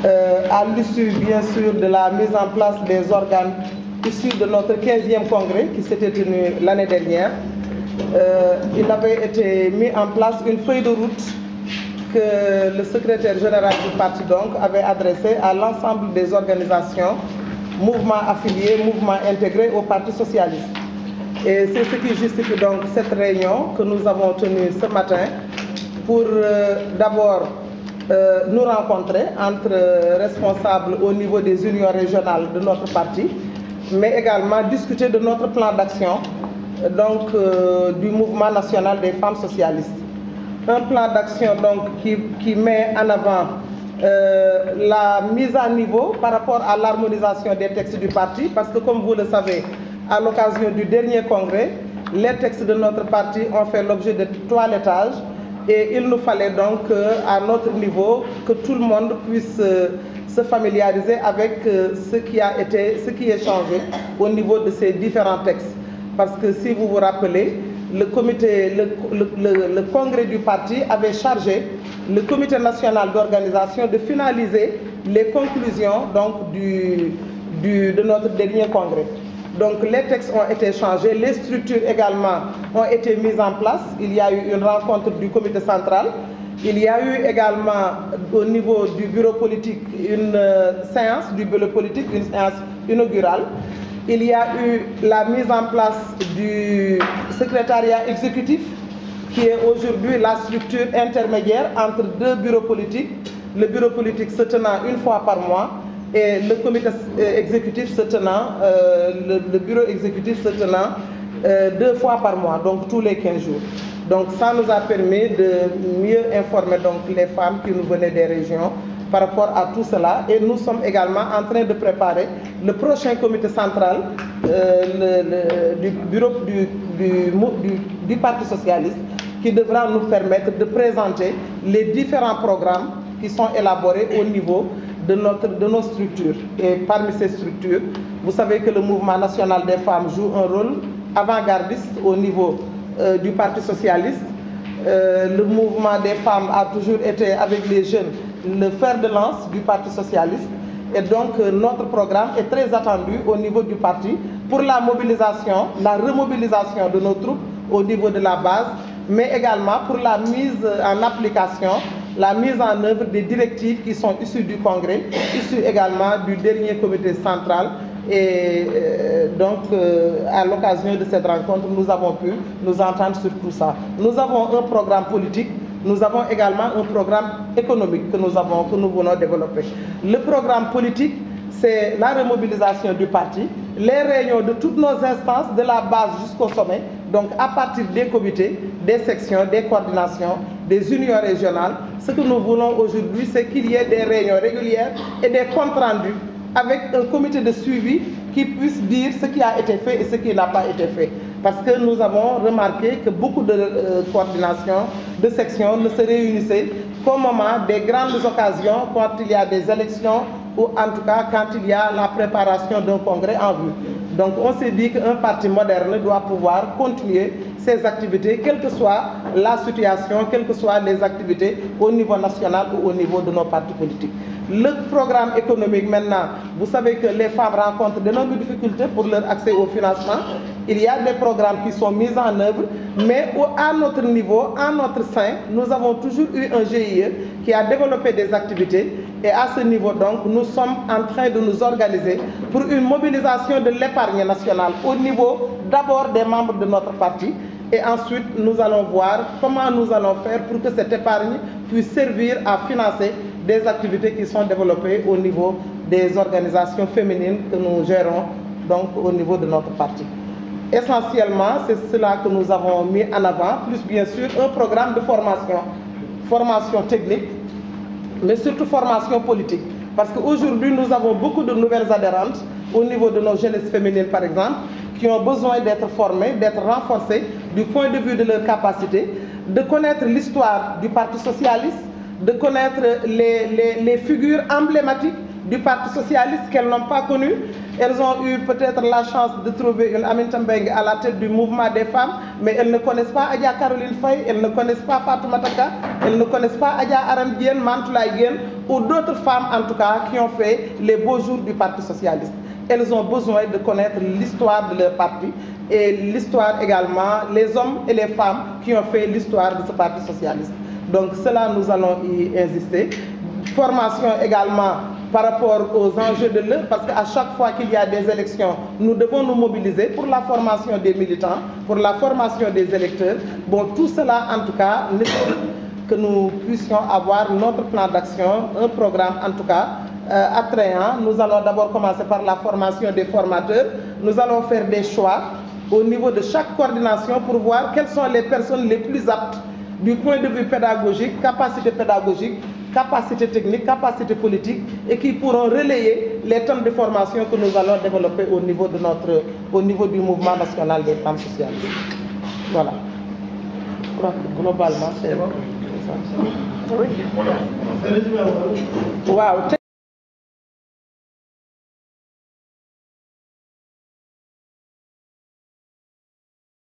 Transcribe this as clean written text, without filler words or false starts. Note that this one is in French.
à l'issue bien sûr de la mise en place des organes issus de notre 15e congrès qui s'était tenu l'année dernière, il avait été mis en place une feuille de route que le secrétaire général du parti donc avait adressée à l'ensemble des organisations, mouvements affiliés, mouvements intégrés au Parti socialiste. Et c'est ce qui justifie donc cette réunion que nous avons tenue ce matin pour d'abord nous rencontrer entre responsables au niveau des unions régionales de notre parti, mais également discuter de notre plan d'action donc du mouvement national des femmes socialistes. Un plan d'action donc qui met en avant la mise à niveau par rapport à l'harmonisation des textes du parti, parce que comme vous le savez, à l'occasion du dernier congrès, les textes de notre parti ont fait l'objet de toilettage et il nous fallait donc à notre niveau que tout le monde puisse se familiariser avec ce qui est changé au niveau de ces différents textes. Parce que si vous vous rappelez, le congrès du parti avait chargé le comité national d'organisation de finaliser les conclusions donc, de notre dernier congrès. Donc les textes ont été changés, les structures également ont été mises en place. Il y a eu une rencontre du comité central. Il y a eu également au niveau du bureau politique une séance du bureau politique, une séance inaugurale. Il y a eu la mise en place du secrétariat exécutif qui est aujourd'hui la structure intermédiaire entre deux bureaux politiques, le bureau politique se tenant une fois par mois et le comité exécutif se tenant, le bureau exécutif se tenant 2 fois par mois, donc tous les 15 jours. Donc ça nous a permis de mieux informer donc les femmes qui nous venaient des régions par rapport à tout cela. Et nous sommes également en train de préparer le prochain comité central du bureau du Parti socialiste qui devra nous permettre de présenter les différents programmes qui sont élaborés au niveau de nos structures. Et parmi ces structures, vous savez que le mouvement national des femmes joue un rôle avant-gardiste au niveau du Parti socialiste. Le mouvement des femmes a toujours été avec les jeunes le fer de lance du Parti socialiste. Et donc notre programme est très attendu au niveau du parti pour la mobilisation, la remobilisation de nos troupes au niveau de la base, mais également pour la mise en application, la mise en œuvre des directives qui sont issues du Congrès, issues également du dernier comité central. Et donc, à l'occasion de cette rencontre, nous avons pu nous entendre sur tout ça. Nous avons un programme politique, nous avons également un programme économique que nous voulons développer. Le programme politique, c'est la remobilisation du parti, les réunions de toutes nos instances, de la base jusqu'au sommet, donc à partir des comités, des sections, des coordinations, des unions régionales. Ce que nous voulons aujourd'hui, c'est qu'il y ait des réunions régulières et des comptes rendus avec un comité de suivi qui puisse dire ce qui a été fait et ce qui n'a pas été fait. Parce que nous avons remarqué que beaucoup de coordinations, de sections ne se réunissaient qu'au moment des grandes occasions, quand il y a des élections ou en tout cas quand il y a la préparation d'un congrès en vue. Donc on s'est dit qu'un parti moderne doit pouvoir continuer ses activités, quelle que soit la situation, quelles que soient les activités au niveau national ou au niveau de nos partis politiques. Le programme économique maintenant, vous savez que les femmes rencontrent d'énormes difficultés pour leur accès au financement. Il y a des programmes qui sont mis en œuvre, mais à notre niveau, à notre sein, nous avons toujours eu un GIE qui a développé des activités. Et à ce niveau donc, nous sommes en train de nous organiser pour une mobilisation de l'épargne nationale au niveau d'abord des membres de notre parti. Et ensuite, nous allons voir comment nous allons faire pour que cette épargne puisse servir à financer des activités qui sont développées au niveau des organisations féminines que nous gérons donc au niveau de notre parti. Essentiellement, c'est cela que nous avons mis en avant, plus bien sûr un programme de formation technique, mais surtout formation politique. Parce qu'aujourd'hui, nous avons beaucoup de nouvelles adhérentes au niveau de nos jeunesses féminines, par exemple, qui ont besoin d'être formées, d'être renforcées du point de vue de leur capacité, de connaître l'histoire du Parti socialiste, de connaître les figures emblématiques du Parti socialiste qu'elles n'ont pas connues, Elles ont eu peut-être la chance de trouver une Aminata Mbengue à la tête du mouvement des femmes, mais elles ne connaissent pas Adja Caroline Faye, elles ne connaissent pas Fatoumata Ka, elles ne connaissent pas Adja Aram Diène, Mantoulaye Diène ou d'autres femmes en tout cas qui ont fait les beaux jours du Parti socialiste. Elles ont besoin de connaître l'histoire de leur parti et l'histoire également, les hommes et les femmes qui ont fait l'histoire de ce Parti socialiste. Donc cela, nous allons y insister. Formation également par rapport aux enjeux de l'heure, parce qu'à chaque fois qu'il y a des élections, nous devons nous mobiliser pour la formation des militants, pour la formation des électeurs. Bon, tout cela, en tout cas, nécessite que nous puissions avoir notre plan d'action, un programme, en tout cas, attrayant. Nous allons d'abord commencer par la formation des formateurs. Nous allons faire des choix au niveau de chaque coordination pour voir quelles sont les personnes les plus aptes du point de vue pédagogique, capacité technique, capacité politique, et qui pourront relayer les thèmes de formation que nous allons développer au niveau du mouvement national des femmes socialistes. Voilà. Je crois que globalement, c'est ça. Oui. Wow.